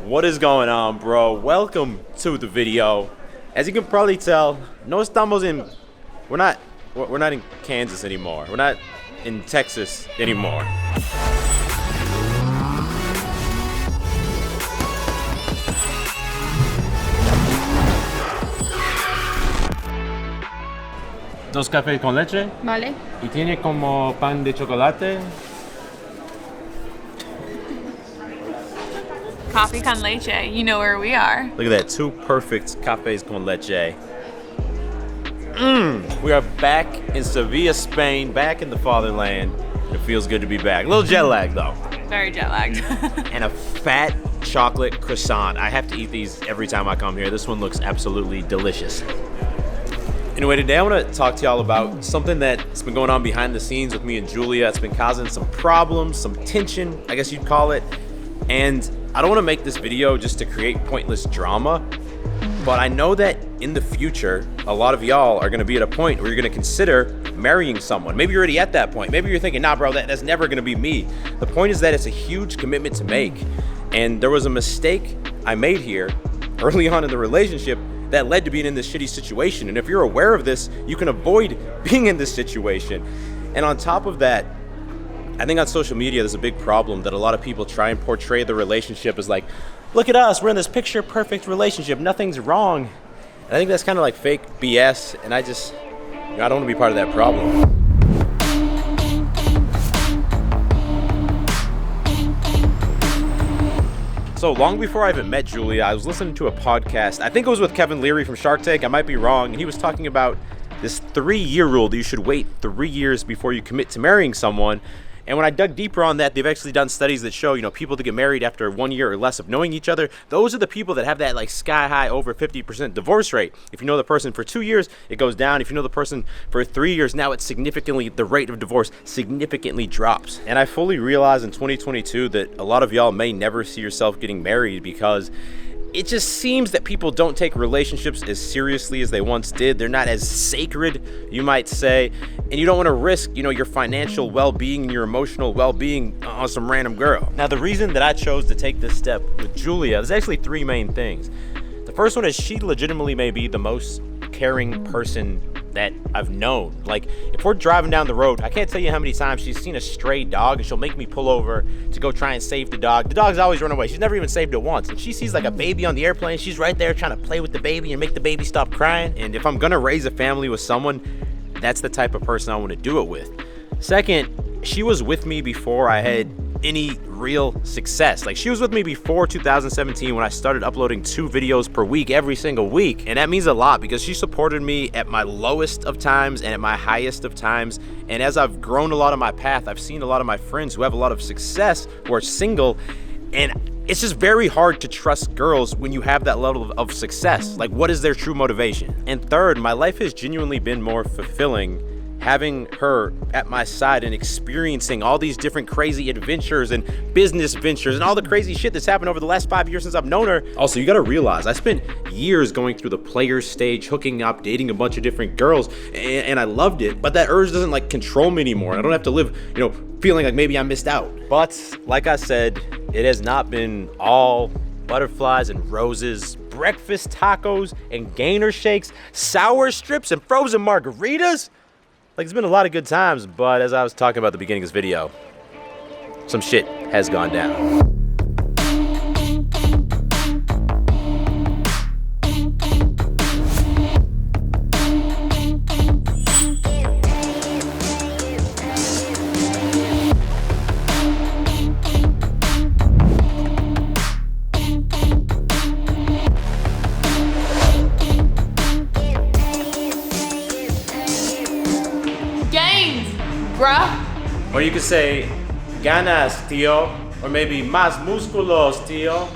What is going on, bro? Welcome to the video. As you can probably tell, we're not in Kansas anymore. We're not in Texas anymore. Dos cafés con leche. Vale. Y tiene como pan de chocolate. Coffee con leche. You know where we are. Look at that, 2 perfect cafés con leche. We are back in Sevilla, Spain, back in the fatherland. It feels good to be back. A little jet lag though. Very jet lagged. And a fat chocolate croissant. I have to eat these every time I come here. This one looks absolutely delicious. Anyway, today I want to talk to y'all about something that's been going on behind the scenes with me and Julia. It's been causing some problems, some tension, I guess you'd call it. And I don't want to make this video just to create pointless drama, but I know that in the future, a lot of y'all are going to be at a point where you're going to consider marrying someone. Maybe you're already at that point. Maybe you're thinking, nah, bro, that's never going to be me. The point is that it's a huge commitment to make. And there was a mistake I made here early on in the relationship that led to being in this shitty situation. And if you're aware of this, you can avoid being in this situation. And on top of that, I think on social media, there's a big problem that a lot of people try and portray the relationship as like, look at us, we're in this picture perfect relationship, nothing's wrong. And I think that's kind of like fake BS, and I don't want to be part of that problem. So long before I even met Julia, I was listening to a podcast. I think it was with Kevin Leary from Shark Tank. I might be wrong. And he was talking about this 3-year rule that you should wait 3 years before you commit to marrying someone. And when I dug deeper on that, they've actually done studies that show, people that get married after 1 year or less of knowing each other, those are the people that have that like sky high over 50% divorce rate. If you know the person for 2 years, it goes down. If you know the person for 3 years, now the rate of divorce significantly drops. And I fully realize in 2022 that a lot of y'all may never see yourself getting married because it just seems that people don't take relationships as seriously as they once did. They're not as sacred, you might say, and you don't want to risk, your financial well-being and your emotional well-being on some random girl. Now, the reason that I chose to take this step with Julia, there's actually 3 main things. The first one is she legitimately may be the most caring person that I've known. Like, if we're driving down the road, I can't tell you how many times she's seen a stray dog and she'll make me pull over to go try and save the dog. The dog's always run away. She's never even saved it once. And she sees like a baby on the airplane. She's right there trying to play with the baby and make the baby stop crying. And if I'm gonna raise a family with someone, that's the type of person I want to do it with. Second, she was with me before I had any real success. Like, she was with me before 2017 when I started uploading 2 videos per week every single week. And that means a lot because she supported me at my lowest of times and at my highest of times. And as I've grown a lot of my path, I've seen a lot of my friends who have a lot of success who are single, and it's just very hard to trust girls when you have that level of success. Like, what is their true motivation? And third, my life has genuinely been more fulfilling having her at my side and experiencing all these different crazy adventures and business ventures and all the crazy shit that's happened over the last 5 years since I've known her. Also, you gotta realize I spent years going through the player stage, hooking up, dating a bunch of different girls, and I loved it, but that urge doesn't like control me anymore. I don't have to live, feeling like maybe I missed out. But like I said, it has not been all butterflies and roses, breakfast tacos and gainer shakes, sour strips and frozen margaritas. Like, it's been a lot of good times, but as I was talking about at the beginning of this video, some shit has gone down. Bruh. Or you could say, ganas, tío. Or maybe, más músculos, tío.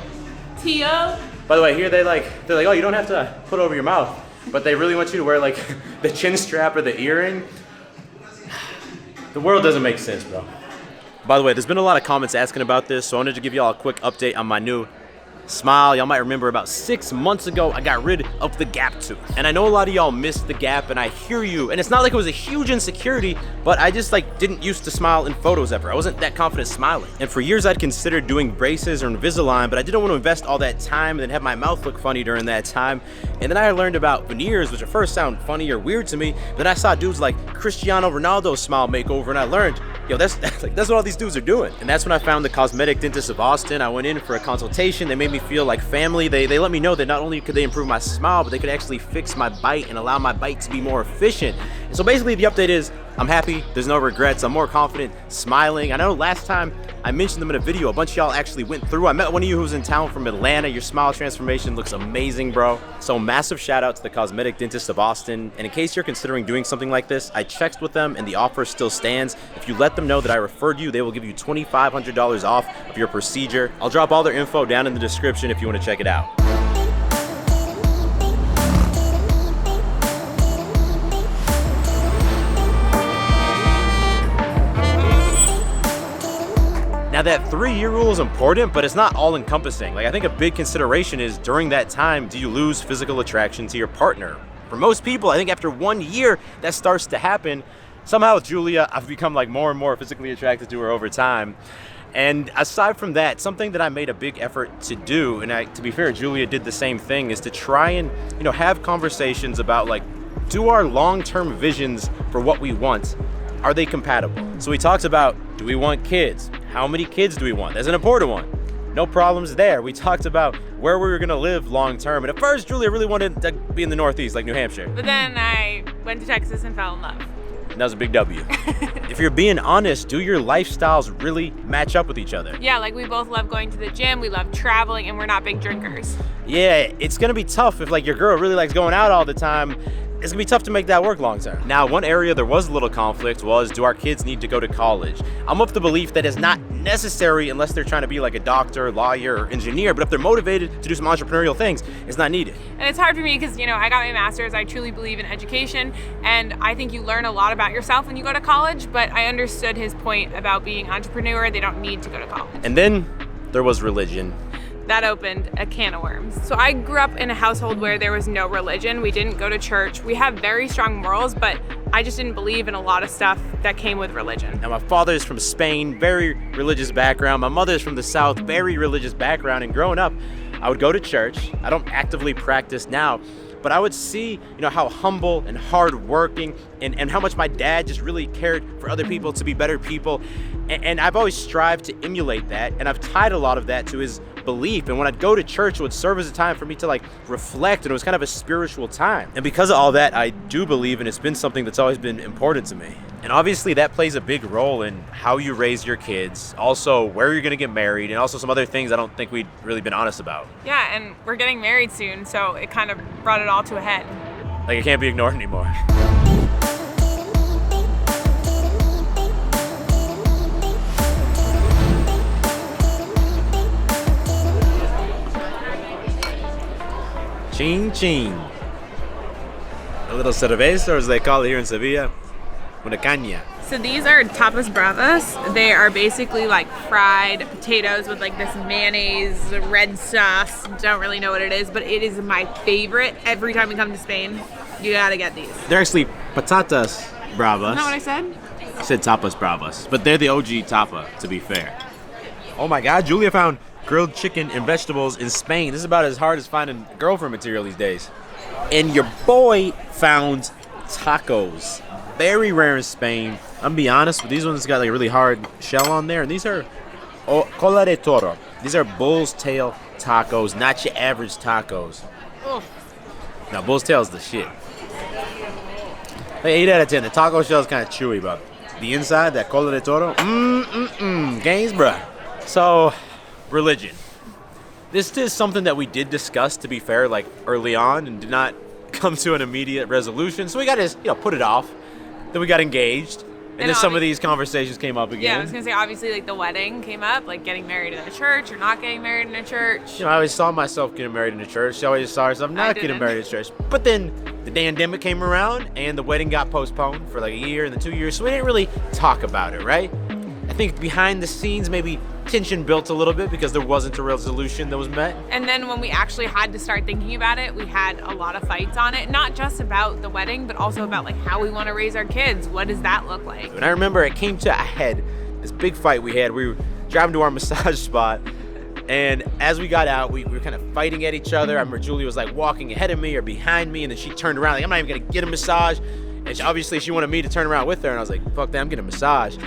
Tío? By the way, here they're like, oh, you don't have to put it over your mouth. But they really want you to wear like the chin strap or the earring. The world doesn't make sense, bro. By the way, there's been a lot of comments asking about this, so I wanted to give y'all a quick update on my new Smile, y'all might remember about 6 months ago, I got rid of the gap tooth. And I know a lot of y'all missed the gap, and I hear you. And it's not like it was a huge insecurity, but I just didn't used to smile in photos ever. I wasn't that confident smiling. And for years I'd considered doing braces or Invisalign, but I didn't want to invest all that time and then have my mouth look funny during that time. And then I learned about veneers, which at first sound funny or weird to me. Then I saw dudes like Cristiano Ronaldo's smile makeover, and I learned, yo, that's what all these dudes are doing. And that's when I found the cosmetic dentist of Austin. I went in for a consultation. They made me feel like family. They let me know that not only could they improve my smile, but they could actually fix my bite and allow my bite to be more efficient. And so basically the update is, I'm happy, there's no regrets, I'm more confident smiling. I know last time I mentioned them in a video, a bunch of y'all actually went through. I met one of you who's in town from Atlanta. Your smile transformation looks amazing, bro. So massive shout out to the cosmetic dentist of Austin. And in case you're considering doing something like this, I checked with them and the offer still stands. If you let them know that I referred you, they will give you $2,500 off of your procedure. I'll drop all their info down in the description if you want to check it out. Now that 3-year rule is important, but it's not all encompassing. I think a big consideration is during that time, do you lose physical attraction to your partner? For most people, I think after 1 year, that starts to happen. Somehow with Julia, I've become more and more physically attracted to her over time. And aside from that, something that I made a big effort to do, and to be fair, Julia did the same thing, is to try and, have conversations about do our long-term visions for what we want, are they compatible? So we talked about, do we want kids? How many kids do we want? That's an important one. No problems there. We talked about where we were gonna live long term. And at first, Julia really wanted to be in the Northeast, like New Hampshire. But then I went to Texas and fell in love. And that was a big W. If you're being honest, do your lifestyles really match up with each other? Yeah, we both love going to the gym, we love traveling, and we're not big drinkers. Yeah, it's gonna be tough if your girl really likes going out all the time. It's gonna be tough to make that work long term. Now, one area there was a little conflict was, do our kids need to go to college? I'm of the belief that it's not necessary unless they're trying to be a doctor, lawyer, or engineer, but if they're motivated to do some entrepreneurial things, it's not needed. And it's hard for me because, I got my master's. I truly believe in education, and I think you learn a lot about yourself when you go to college, but I understood his point about being an entrepreneur. They don't need to go to college. And then there was religion. That opened a can of worms. So I grew up in a household where there was no religion. We didn't go to church. We have very strong morals, but I just didn't believe in a lot of stuff that came with religion. Now, my father is from Spain, very religious background. My mother is from the South, very religious background. And growing up, I would go to church. I don't actively practice now, but I would see, how humble and hardworking and how much my dad just really cared for other people to be better people. And I've always strived to emulate that, and I've tied a lot of that to his belief. And when I'd go to church, it would serve as a time for me to reflect, and it was kind of a spiritual time. And because of all that, I do believe, and it's been something that's always been important to me. And obviously that plays a big role in how you raise your kids, also where you're gonna get married, and also some other things I don't think we'd really been honest about. Yeah, and we're getting married soon, so it kind of brought it all to a head. It can't be ignored anymore. Chin chin. A little cerveza, or as they call it here in Sevilla, una caña. So these are tapas bravas. They are basically fried potatoes with this mayonnaise, red sauce. Don't really know what it is, but it is my favorite. Every time we come to Spain, you gotta get these. They're actually patatas bravas. Isn't that what I said? I said tapas bravas, but they're the OG tapa, to be fair. Oh my God, Julia found grilled chicken and vegetables in Spain. This is about as hard as finding girlfriend material these days. And your boy found tacos. Very rare in Spain. I'm gonna be honest, but these ones got a really hard shell on there. And these are cola de toro. These are bull's tail tacos, not your average tacos. Oh. Now, bull's tail is the shit. 8 out of 10. The taco shell is kind of chewy, but the inside, that cola de toro, gains, bruh. So, religion. This is something that we did discuss, to be fair, early on, and did not come to an immediate resolution. So we got to, put it off. Then we got engaged, and then some of these conversations came up again. Yeah, I was gonna say, obviously, the wedding came up, getting married in a church or not getting married in a church. I always saw myself getting married in a church. She always saw herself not getting married in a church. But then the pandemic came around, and the wedding got postponed for a year and then 2 years, so we didn't really talk about it, right? I think behind the scenes, maybe tension built a little bit because there wasn't a resolution that was met. And then when we actually had to start thinking about it, we had a lot of fights on it, not just about the wedding, but also about like how we want to raise our kids. What does that look like? And I remember it came to a head, this big fight we had. We were driving to our massage spot, and as we got out, we were kind of fighting at each other. I remember Julia was like walking ahead of me or behind me, and then she turned around like, I'm not even gonna get a massage. And obviously she wanted me to turn around with her, and I was like, fuck that, I'm getting a massage.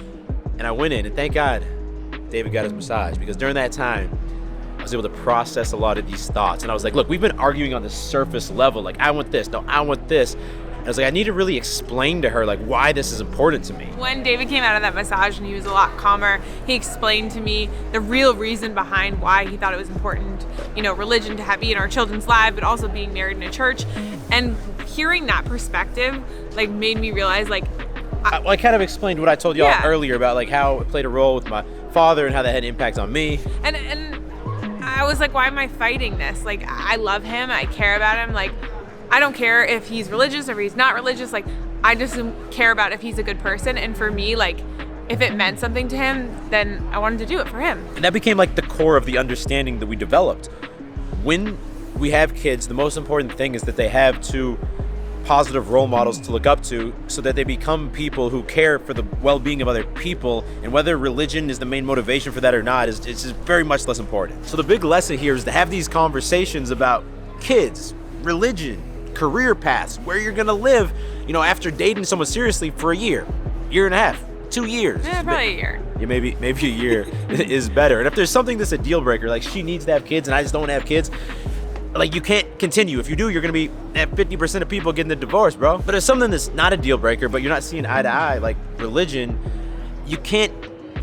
And I went in, and thank God David got his massage, because during that time I was able to process a lot of these thoughts. And I was like, look, we've been arguing on the surface level, like I want this, no, I want this. And I was like, I need to really explain to her like why this is important to me. When David came out of that massage and he was a lot calmer, he explained to me the real reason behind why he thought it was important, religion to be in our children's lives, but also being married in a church. And hearing that perspective like made me realize like I kind of explained what I told y'all earlier about like how it played a role with my father and how that had an impact on me. And I was like, why am I fighting this? Like, I love him. I care about him. Like, I don't care if he's religious or if he's not religious. Like, I just care about if he's a good person. And for me, like, if it meant something to him, then I wanted to do it for him. And that became like the core of the understanding that we developed. When we have kids, the most important thing is that they have two positive role models to look up to, so that they become people who care for the well-being of other people. And whether religion is the main motivation for that or not is just very much less important. So the big lesson here is to have these conversations about kids, religion, career paths, where you're gonna live, after dating someone seriously for a year and a half, 2 years. Yeah, probably a year. Yeah, maybe a year is better. And if there's something that's a deal breaker, like she needs to have kids and I just don't want to have kids, like you can't continue. If you do, you're gonna be at 50% of people getting a divorce, bro. But if something that's not a deal breaker, but you're not seeing eye to eye, like religion, you can't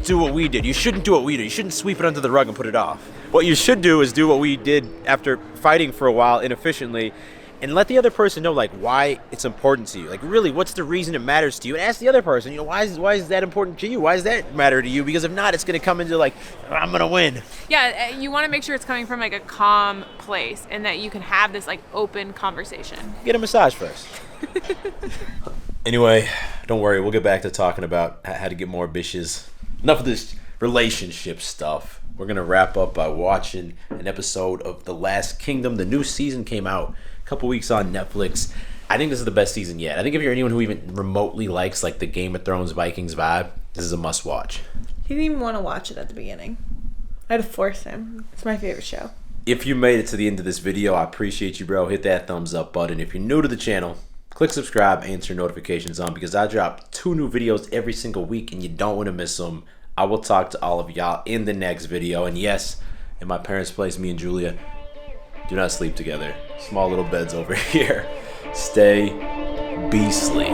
do what we did. You shouldn't do what we did. You shouldn't sweep it under the rug and put it off. What you should do is do what we did after fighting for a while inefficiently, and let the other person know like why it's important to you. Like really, what's the reason it matters to you? And ask the other person, why is that important to you? Why does that matter to you? Because if not, it's gonna come into like, I'm gonna win. Yeah, you want to make sure it's coming from like a calm place and that you can have this like open conversation. Get a massage first. Anyway, don't worry, we'll get back to talking about how to get more bitches. Enough of this relationship stuff. We're gonna wrap up by watching an episode of The Last Kingdom. The new season came out couple weeks on Netflix. I think this is the best season yet. I think if you're anyone who even remotely likes like the Game of Thrones Vikings vibe, this is a must watch. He didn't even want to watch it at the beginning. I had to force him. It's my favorite show. If you made it to the end of this video, I appreciate you, bro. Hit that thumbs up button. If you're new to the channel, click subscribe and turn notifications on, because I drop 2 new videos every single week and you don't want to miss them. I will talk to all of y'all in the next video. And yes, in my parents' place, me and Julia do not sleep together. Small little beds over here. Stay beastly.